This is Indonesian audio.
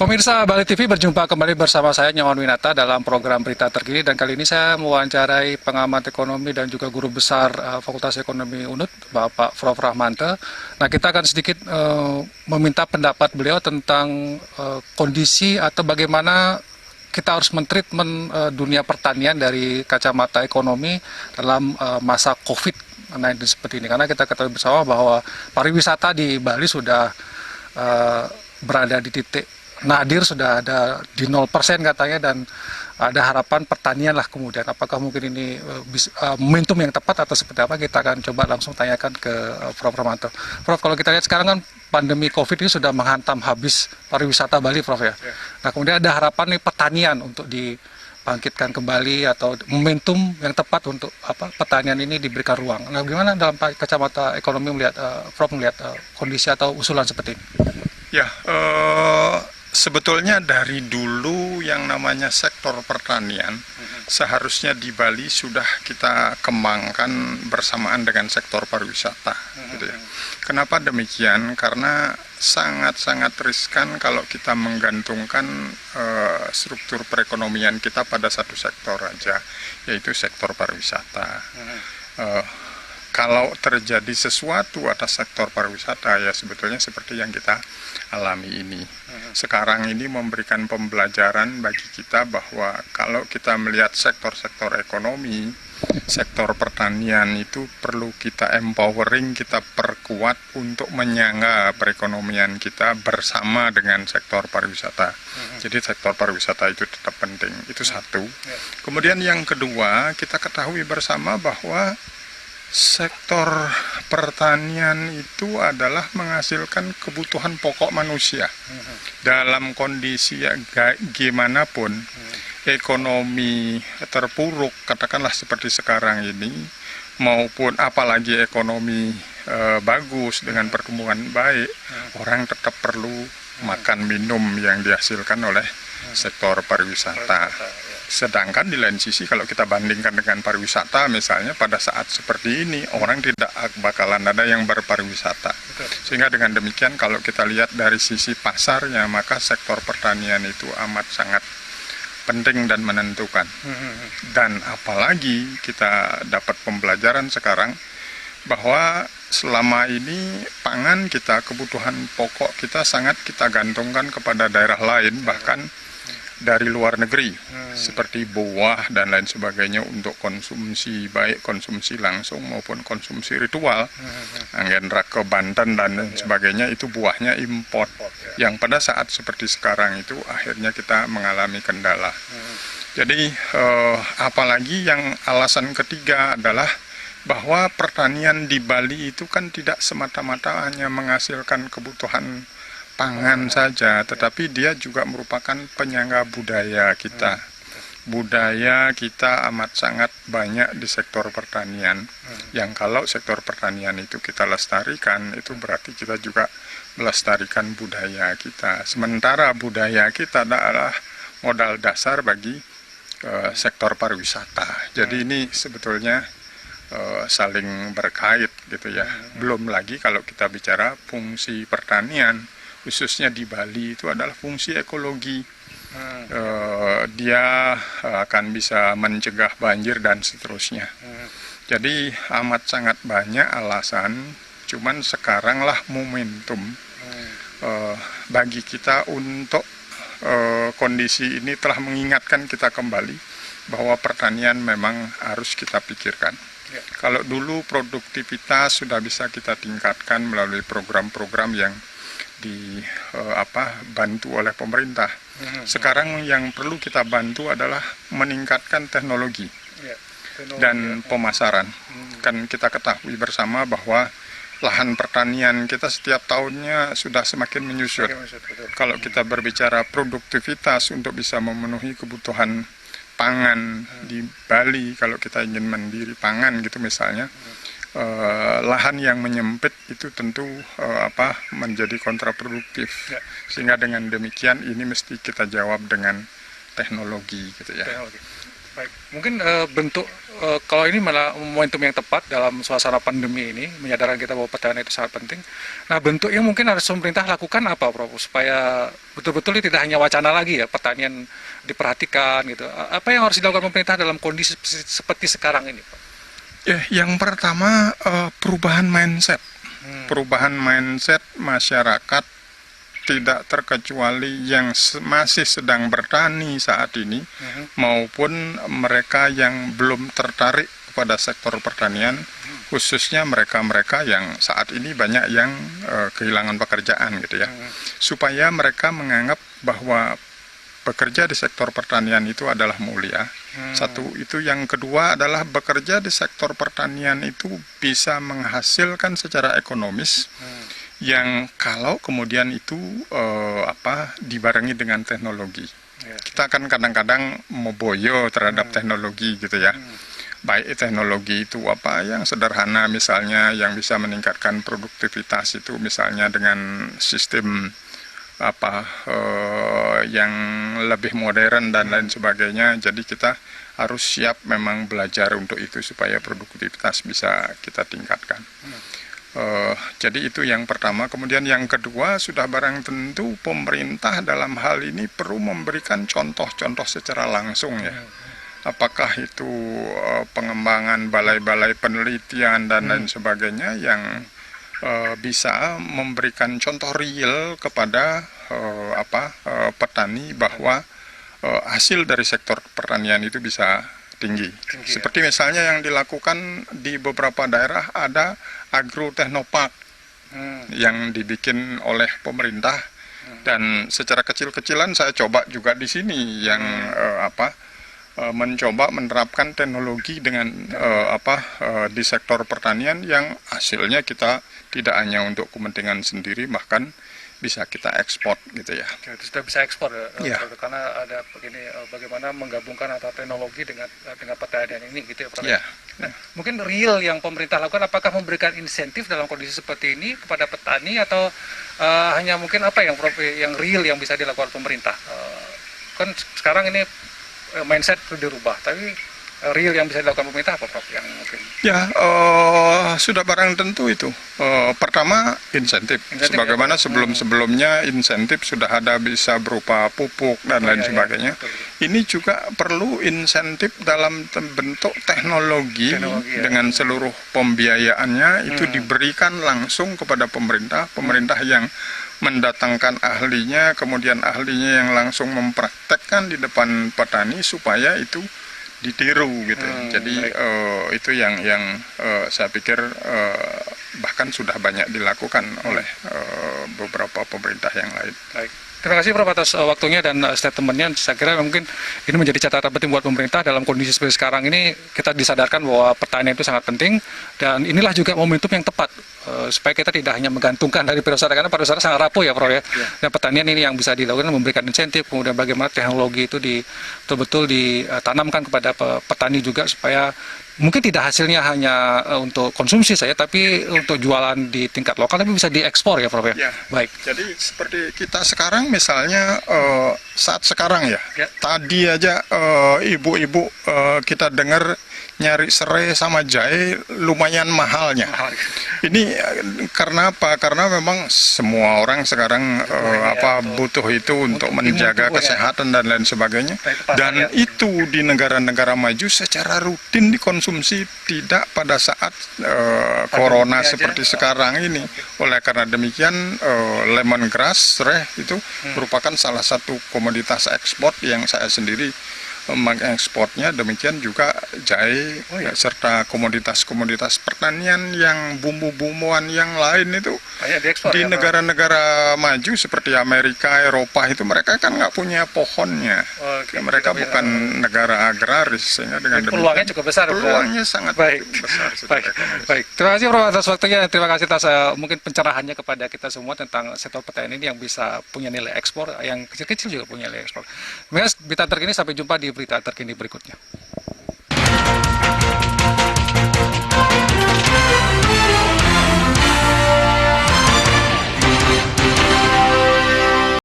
Pemirsa Bali TV berjumpa kembali bersama saya Nyawan Winata dalam program berita terkini, dan kali ini saya mewawancarai pengamat ekonomi dan juga guru besar Fakultas Ekonomi UNUD, Bapak Prof. Rahmante. Nah, kita akan sedikit meminta pendapat beliau tentang kondisi atau bagaimana kita harus mentreatment dunia pertanian dari kacamata ekonomi dalam masa COVID-19 seperti ini. Karena kita ketahui bersama bahwa pariwisata di Bali sudah berada di titik nadir, sudah ada di 0% katanya, dan ada harapan pertanian lah kemudian. Apakah mungkin ini momentum yang tepat atau seperti apa? Kita akan coba langsung tanyakan ke Prof. Rahmanto. Prof, kalau kita lihat sekarang kan pandemi COVID ini sudah menghantam habis pariwisata Bali, Prof ya. Nah, kemudian ada harapan nih pertanian untuk dibangkitkan kembali atau momentum yang tepat untuk pertanian ini diberikan ruang. Nah, bagaimana dalam kacamata ekonomi melihat Prof melihat kondisi atau usulan seperti ini? Ya, sebetulnya dari dulu yang namanya sektor pertanian seharusnya di Bali sudah kita kembangkan bersamaan dengan sektor pariwisata, gitu ya. Kenapa demikian? Karena sangat-sangat riskan kalau kita menggantungkan struktur perekonomian kita pada satu sektor aja, yaitu sektor pariwisata. Kalau terjadi sesuatu atas sektor pariwisata, ya sebetulnya seperti yang kita alami ini. Sekarang ini memberikan pembelajaran bagi kita bahwa kalau kita melihat sektor-sektor ekonomi, sektor pertanian itu perlu kita empowering, kita perkuat untuk menyangga perekonomian kita bersama dengan sektor pariwisata. Jadi sektor pariwisata itu tetap penting, itu satu. Kemudian yang kedua, kita ketahui bersama bahwa sektor pertanian itu adalah menghasilkan kebutuhan pokok manusia. Dalam kondisi gimana pun, ekonomi terpuruk, katakanlah seperti sekarang ini, maupun apalagi ekonomi bagus dengan pertumbuhan baik, orang tetap perlu makan minum yang dihasilkan oleh sektor pariwisata. Sedangkan di lain sisi kalau kita bandingkan dengan pariwisata, misalnya pada saat seperti ini orang tidak bakalan ada yang berpariwisata. Sehingga dengan demikian kalau kita lihat dari sisi pasarnya, maka sektor pertanian itu amat sangat penting dan menentukan. Dan apalagi kita dapat pembelajaran sekarang bahwa selama ini pangan kita, kebutuhan pokok kita sangat kita gantungkan kepada daerah lain, bahkan dari luar negeri, seperti buah dan lain sebagainya untuk konsumsi, baik konsumsi langsung maupun konsumsi ritual. Anggenra ke Banten dan lain sebagainya itu buahnya import, yang pada saat seperti sekarang itu akhirnya kita mengalami kendala. Jadi apalagi yang alasan ketiga adalah bahwa pertanian di Bali itu kan tidak semata-mata hanya menghasilkan kebutuhan pangan saja, tetapi dia juga merupakan penyangga budaya kita. Budaya kita amat sangat banyak di sektor pertanian, yang kalau sektor pertanian itu kita lestarikan, itu berarti kita juga melestarikan budaya kita. Sementara budaya kita adalah modal dasar bagi sektor pariwisata. Jadi ini sebetulnya saling berkait, gitu ya. Belum lagi kalau kita bicara fungsi pertanian, khususnya di Bali itu adalah fungsi ekologi. Dia akan bisa mencegah banjir dan seterusnya. Jadi amat sangat banyak alasan, cuman sekaranglah momentum bagi kita untuk kondisi ini telah mengingatkan kita kembali bahwa pertanian memang harus kita pikirkan. Kalau dulu produktivitas sudah bisa kita tingkatkan melalui program-program yang dibantu oleh pemerintah. Sekarang yang perlu kita bantu adalah meningkatkan teknologi dan pemasaran. Kan kita ketahui bersama bahwa lahan pertanian kita setiap tahunnya sudah semakin menyusut. Kalau kita berbicara produktivitas untuk bisa memenuhi kebutuhan pangan di Bali, kalau kita ingin mandiri pangan gitu misalnya, lahan yang menyempit itu tentu menjadi kontraproduktif. Sehingga dengan demikian ini mesti kita jawab dengan teknologi, gitu ya. Baik. Mungkin bentuk kalau ini malah momentum yang tepat dalam suasana pandemi ini, menyadarkan kita bahwa pertanian itu sangat penting. Nah, bentuk yang mungkin harus pemerintah lakukan apa, Prof? Supaya betul-betul ini tidak hanya wacana lagi ya, pertanian diperhatikan gitu. Apa yang harus dilakukan pemerintah dalam kondisi seperti sekarang ini, Prof? Ya, yang pertama perubahan mindset. Perubahan mindset masyarakat tidak terkecuali yang masih sedang bertani saat ini maupun mereka yang belum tertarik kepada sektor pertanian, khususnya mereka-mereka yang saat ini banyak yang kehilangan pekerjaan gitu ya. Supaya mereka menganggap bahwa bekerja di sektor pertanian itu adalah mulia. Satu itu, yang kedua adalah bekerja di sektor pertanian itu bisa menghasilkan secara ekonomis yang kalau kemudian itu dibarengi dengan teknologi. Kita kan kadang-kadang memboyo terhadap teknologi gitu ya. Baik teknologi itu apa yang sederhana misalnya yang bisa meningkatkan produktivitas itu misalnya dengan sistem yang lebih modern dan lain sebagainya. Jadi kita harus siap memang belajar untuk itu supaya produktivitas bisa kita tingkatkan. Jadi itu yang pertama. Kemudian yang kedua, sudah barang tentu pemerintah dalam hal ini perlu memberikan contoh-contoh secara langsung ya. Apakah itu pengembangan balai-balai penelitian dan lain sebagainya yang bisa memberikan contoh real kepada petani bahwa hasil dari sektor pertanian itu bisa tinggi. Seperti misalnya yang dilakukan di beberapa daerah, ada agrotechnopark yang dibikin oleh pemerintah dan secara kecil-kecilan saya coba juga di sini yang mencoba menerapkan teknologi dengan di sektor pertanian yang hasilnya kita tidak hanya untuk kepentingan sendiri, bahkan bisa kita ekspor gitu ya. Sudah bisa ekspor ya. Karena ada begini bagaimana menggabungkan antara teknologi dengan pertanian ini gitu ya, Prof. Ya. Nah, mungkin real yang pemerintah lakukan, apakah memberikan insentif dalam kondisi seperti ini kepada petani atau hanya mungkin apa yang Prof, yang real yang bisa dilakukan pemerintah? Kan sekarang ini mindset sudah dirubah, tapi real yang bisa dilakukan pemerintah apa, Prof? Yang mungkin? Ya, sudah barang tentu itu. Pertama, insentif. Sebagaimana sebelum-sebelumnya insentif sudah ada bisa berupa pupuk dan lain sebagainya. Ini juga perlu insentif dalam bentuk teknologi dengan seluruh pembiayaannya itu diberikan langsung kepada pemerintah. Pemerintah yang mendatangkan ahlinya, kemudian ahlinya yang langsung mempraktekkan di depan petani supaya itu ditiru gitu. Jadi itu yang saya pikir bahkan sudah banyak dilakukan oleh beberapa pemerintah yang lain. Baik. Terima kasih Prof atas waktunya dan statementnya. Saya kira mungkin ini menjadi catatan penting buat pemerintah dalam kondisi seperti sekarang ini. Kita disadarkan bahwa pertanian itu sangat penting dan inilah juga momentum yang tepat supaya kita tidak hanya menggantungkan dari pariwisata, karena pariwisata sangat rapuh ya Prof ya. Dan pertanian ini yang bisa dilakukan memberikan insentif, kemudian bagaimana teknologi itu betul-betul ditanamkan kepada petani juga supaya mungkin tidak hasilnya hanya untuk konsumsi saya, tapi untuk jualan di tingkat lokal, tapi bisa diekspor ya Prof ya. Baik. Jadi seperti kita sekarang misalnya saat sekarang ya. Tadi aja ibu-ibu kita dengar nyari serai sama jahe lumayan mahalnya. Ini karena apa? Karena memang semua orang sekarang butuh itu untuk menjaga kesehatan dan lain sebagainya. Dan itu di negara-negara maju secara rutin dikonsumsi, tidak pada saat corona seperti sekarang ini. Oleh karena demikian lemongrass, serai itu merupakan salah satu komoditas ekspor yang saya sendiri mengekspornya. Demikian juga jahe serta komoditas-komoditas pertanian yang bumbu-bumbuan yang lain itu di negara-negara maju seperti Amerika, Eropa itu mereka kan nggak punya pohonnya. Mereka bukan negara agraris, sehingga dengan demikian peluangnya cukup besar. Peluangnya sangat besar. Baik. Terima kasih Prof atas waktunya. Terima kasih atas mungkin pencerahannya kepada kita semua tentang sektor pertanian ini yang bisa punya nilai ekspor, yang kecil-kecil juga punya nilai ekspor. Berita terkini, sampai jumpa di berita terkini berikutnya.